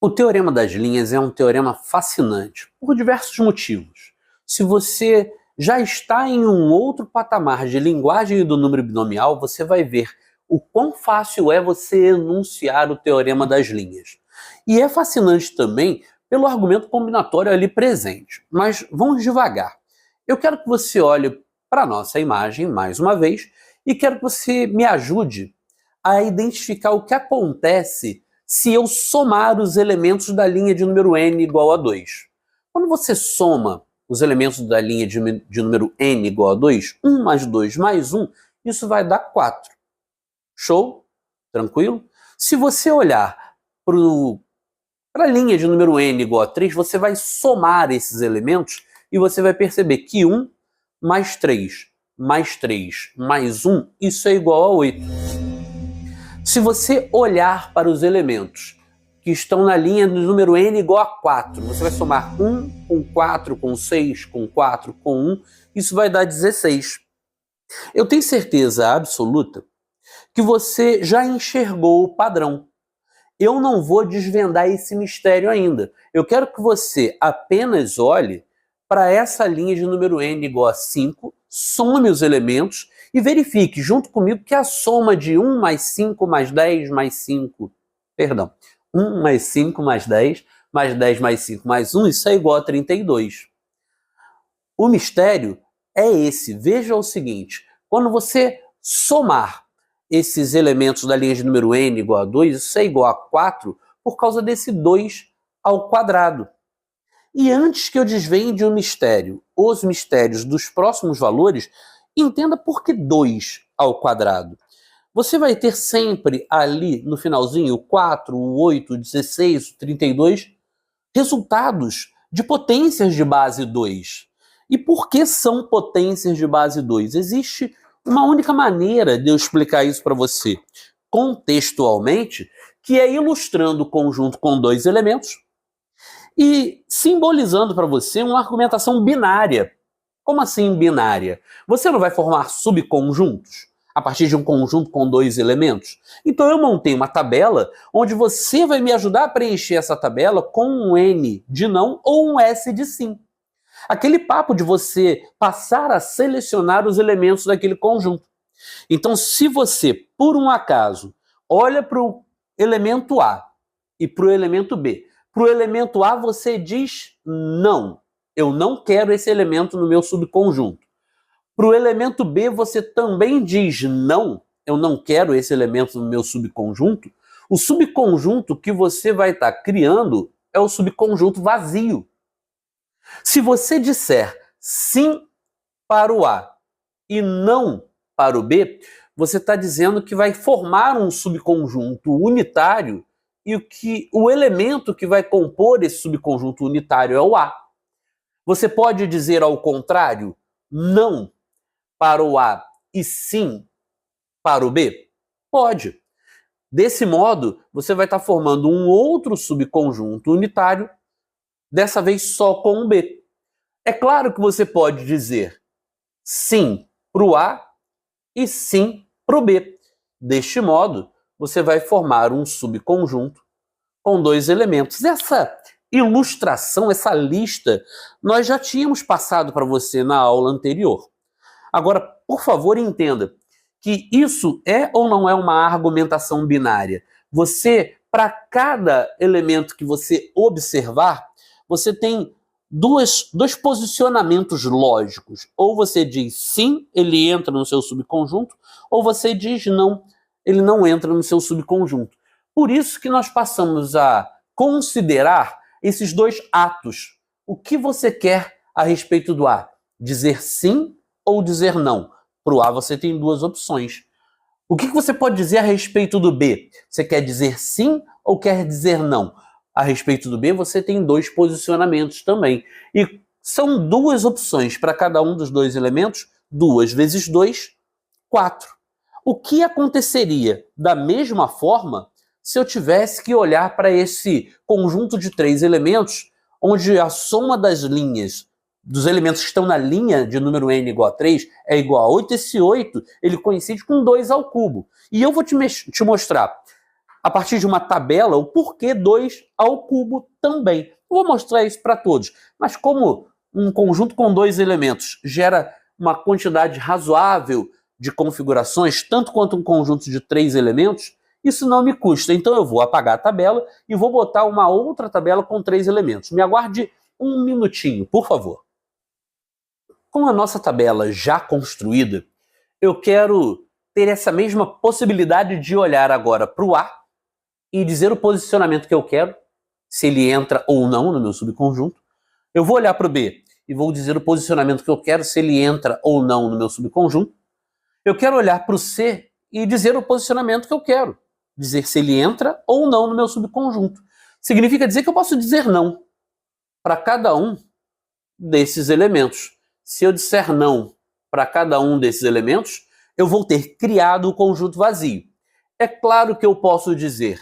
O teorema das linhas é um teorema fascinante por diversos motivos. Se você já está em um outro patamar de linguagem do número binomial, você vai ver o quão fácil é você enunciar o teorema das linhas. E é fascinante também pelo argumento combinatório ali presente. Mas vamos devagar. Eu quero que você olhe para a nossa imagem mais uma vez e quero que você me ajude a identificar o que acontece se eu somar os elementos da linha de número n igual a 2. Quando você soma os elementos da linha de número n igual a 2, 1 mais 2 mais 1, isso vai dar 4. Show? Tranquilo? Se você olhar para a linha de número n igual a 3, você vai somar esses elementos e você vai perceber que 1 mais 3 mais 3 mais 1, isso é igual a 8. Se você olhar para os elementos que estão na linha do número n igual a 4, você vai somar 1 com 4, com 6, com 4, com 1, isso vai dar 16. Eu tenho certeza absoluta que você já enxergou o padrão. Eu não vou desvendar esse mistério ainda. Eu quero que você apenas olhe para essa linha de número n igual a 5, some os elementos e verifique junto comigo que a soma de 1 mais 5 mais 10 mais 5, 1 mais 5 mais 10 mais 5 mais 1, isso é igual a 32. O mistério é esse. Veja o seguinte, quando você somar esses elementos da linha de número n igual a 2, isso é igual a 4 por causa desse 2 ao quadrado. E antes que eu desvende o mistério, os mistérios dos próximos valores, entenda por que 2 ao quadrado. Você vai ter sempre ali no finalzinho o 4, o 8, o 16, o 32, resultados de potências de base 2. E por que são potências de base 2? Existe uma única maneira de eu explicar isso para você, contextualmente, que é ilustrando o conjunto com dois elementos e simbolizando para você uma argumentação binária. Como assim binária? Você não vai formar subconjuntos a partir de um conjunto com dois elementos? Então eu montei uma tabela onde você vai me ajudar a preencher essa tabela com um N de não ou um S de sim. Aquele papo de você passar a selecionar os elementos daquele conjunto. Então se você, por um acaso, olha para o elemento A e para o elemento B, para o elemento A você diz não. Eu não quero esse elemento no meu subconjunto. Para o elemento B, você também diz não, eu não quero esse elemento no meu subconjunto. O subconjunto que você vai estar criando é o subconjunto vazio. Se você disser sim para o A e não para o B, você está dizendo que vai formar um subconjunto unitário e que o elemento que vai compor esse subconjunto unitário é o A. Você pode dizer ao contrário, não para o A e sim para o B? Pode. Desse modo, você vai estar formando um outro subconjunto unitário, dessa vez só com o B. É claro que você pode dizer sim para o A e sim para o B. Deste modo, você vai formar um subconjunto com dois elementos. Essa ilustração, essa lista, nós já tínhamos passado para você na aula anterior. Agora, por favor, entenda que isso é ou não é uma argumentação binária. Você, para cada elemento que você observar, você tem dois posicionamentos lógicos. Ou você diz sim, ele entra no seu subconjunto, ou você diz não, ele não entra no seu subconjunto. Por isso que nós passamos a considerar esses dois atos. O que você quer a respeito do A? Dizer sim ou dizer não? Para o A você tem duas opções. O que você pode dizer a respeito do B? Você quer dizer sim ou quer dizer não? A respeito do B você tem dois posicionamentos também. E são duas opções para cada um dos dois elementos. 2 vezes 2, 4. O que aconteceria da mesma forma se eu tivesse que olhar para esse conjunto de 3 elementos, onde a soma das linhas, dos elementos que estão na linha de número n igual a 3, é igual a 8. Esse 8, ele coincide com 2 ao cubo. E eu vou te mostrar a partir de uma tabela, o porquê 2 ao cubo também. Eu vou mostrar isso para todos, mas como um conjunto com 2 elementos gera uma quantidade razoável de configurações, tanto quanto um conjunto de 3 elementos, isso não me custa. Então eu vou apagar a tabela e vou botar uma outra tabela com 3 elementos. Me aguarde um minutinho, por favor. Com a nossa tabela já construída, eu quero ter essa mesma possibilidade de olhar agora para o A e dizer o posicionamento que eu quero, se ele entra ou não no meu subconjunto. Eu vou olhar para o B e vou dizer o posicionamento que eu quero, se ele entra ou não no meu subconjunto. Eu quero olhar para o C e dizer o posicionamento que eu quero, dizer se ele entra ou não no meu subconjunto. Significa dizer que eu posso dizer não para cada um desses elementos. Se eu disser não para cada um desses elementos, eu vou ter criado o conjunto vazio. É claro que eu posso dizer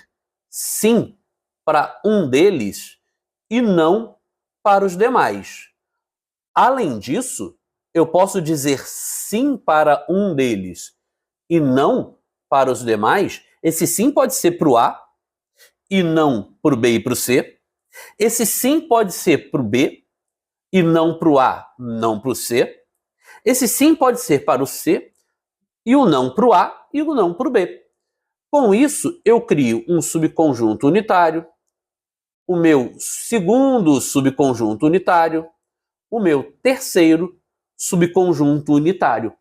sim para um deles e não para os demais. Além disso, eu posso dizer sim para um deles e não para os demais. Esse sim pode ser para o A e não para o B e para o C. Esse sim pode ser para o B e não para o A, não para o C. Esse sim pode ser para o C e o não para o A e o não para o B. Com isso, eu crio um subconjunto unitário, o meu segundo subconjunto unitário, o meu terceiro subconjunto unitário.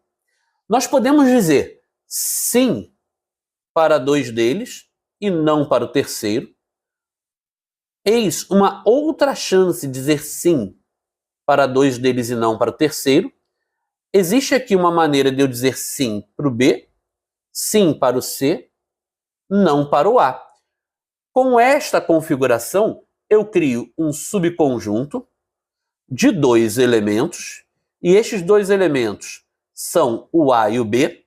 Nós podemos dizer sim para 2 deles e não para o terceiro. Eis uma outra chance de dizer sim para 2 deles e não para o terceiro. Existe aqui uma maneira de eu dizer sim para o B, sim para o C, não para o A. Com esta configuração, eu crio um subconjunto de 2 elementos, e estes 2 elementos são o A e o B.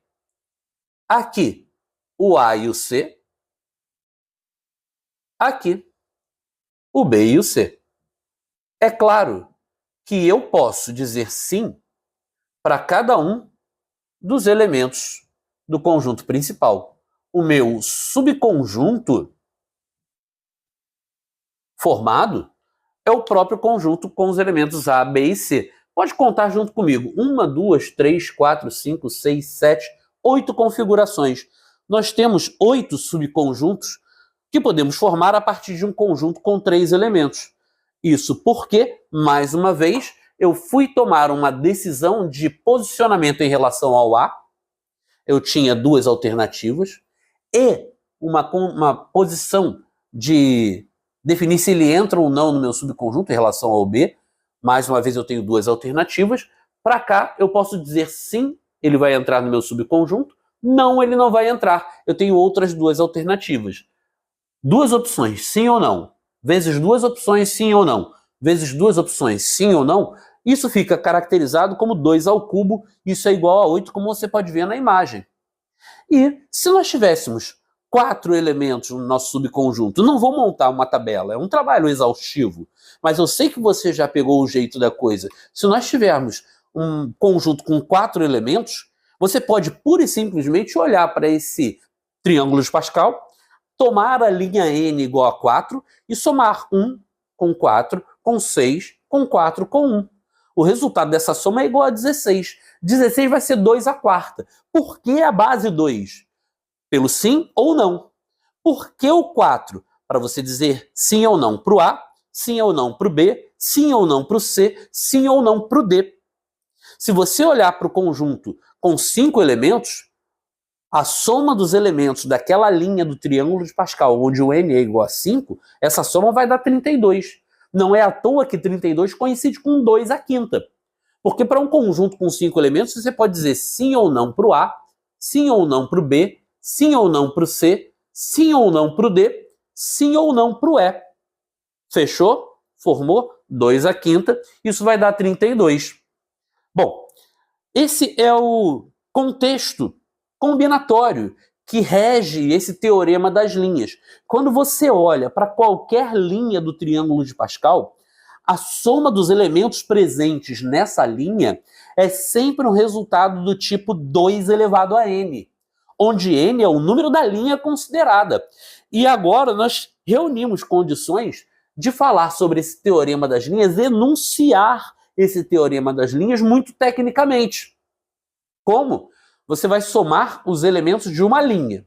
Aqui, o A e o C. Aqui, o B e o C. É claro que eu posso dizer sim para cada um dos elementos do conjunto principal. O meu subconjunto formado é o próprio conjunto com os elementos A, B e C. Pode contar junto comigo. 1, 2, 3, 4, 5, 6, 7, 8 configurações. Nós temos 8 subconjuntos que podemos formar a partir de um conjunto com 3 elementos. Isso porque, mais uma vez, eu fui tomar uma decisão de posicionamento em relação ao A. Eu tinha 2 alternativas e uma posição de definir se ele entra ou não no meu subconjunto em relação ao B. Mais uma vez eu tenho 2 alternativas. Para cá eu posso dizer sim, ele vai entrar no meu subconjunto. Não, ele não vai entrar. Eu tenho outras 2 alternativas. 2 opções, sim ou não. Vezes 2 opções, sim ou não. Vezes 2 opções, sim ou não. Isso fica caracterizado como 2 ao cubo. Isso é igual a 8, como você pode ver na imagem. E se nós tivéssemos 4 elementos no nosso subconjunto, não vou montar uma tabela, é um trabalho exaustivo, mas eu sei que você já pegou o jeito da coisa. Se nós tivermos um conjunto com 4 elementos, você pode pura e simplesmente olhar para esse triângulo de Pascal, tomar a linha n igual a 4 e somar 1 com 4, com 6, com 4, com 1. O resultado dessa soma é igual a 16. 16 vai ser 2 à quarta. Por que a base 2? Pelo sim ou não. Por que o 4? Para você dizer sim ou não para o A, sim ou não para o B, sim ou não para o C, sim ou não para o D. Se você olhar para o conjunto com 5 elementos, a soma dos elementos daquela linha do triângulo de Pascal, onde o n é igual a 5, essa soma vai dar 32. Não é à toa que 32 coincide com 2 à quinta. Porque para um conjunto com 5 elementos, você pode dizer sim ou não para o A, sim ou não para o B, sim ou não para o C, sim ou não para o D, sim ou não para o E. Fechou? Formou 2 à quinta. Isso vai dar 32. Bom, esse é o contexto combinatório que rege esse teorema das linhas. Quando você olha para qualquer linha do triângulo de Pascal, a soma dos elementos presentes nessa linha é sempre um resultado do tipo 2 elevado a n. onde n é o número da linha considerada. E agora nós reunimos condições de falar sobre esse teorema das linhas, enunciar esse teorema das linhas muito tecnicamente. Como? Você vai somar os elementos de uma linha.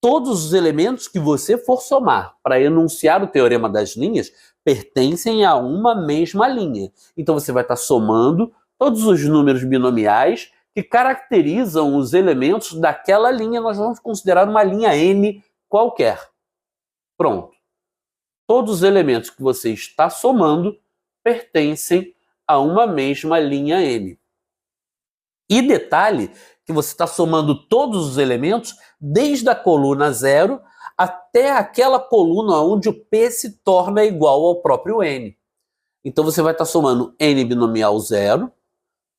Todos os elementos que você for somar para enunciar o teorema das linhas pertencem a uma mesma linha. Então você vai estar somando todos os números binomiais que caracterizam os elementos daquela linha. Nós vamos considerar uma linha n qualquer. Pronto. Todos os elementos que você está somando pertencem a uma mesma linha n. E detalhe que você está somando todos os elementos desde a coluna 0 até aquela coluna onde o P se torna igual ao próprio n. Então você vai estar somando n binomial 0,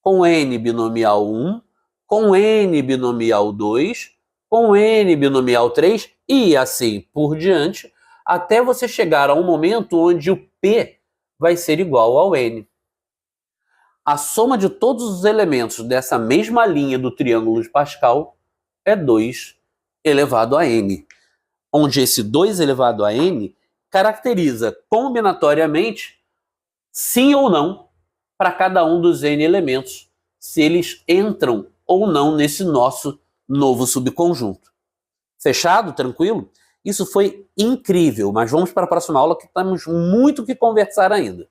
com n binomial 1, com n binomial 2, com n binomial 3 e assim por diante, até você chegar a um momento onde o P vai ser igual ao n. A soma de todos os elementos dessa mesma linha do triângulo de Pascal é 2 elevado a n, onde esse 2 elevado a n caracteriza combinatoriamente sim ou não para cada um dos n elementos, se eles entram ou não nesse nosso novo subconjunto. Fechado? Tranquilo? Isso foi incrível, mas vamos para a próxima aula que temos muito o que conversar ainda.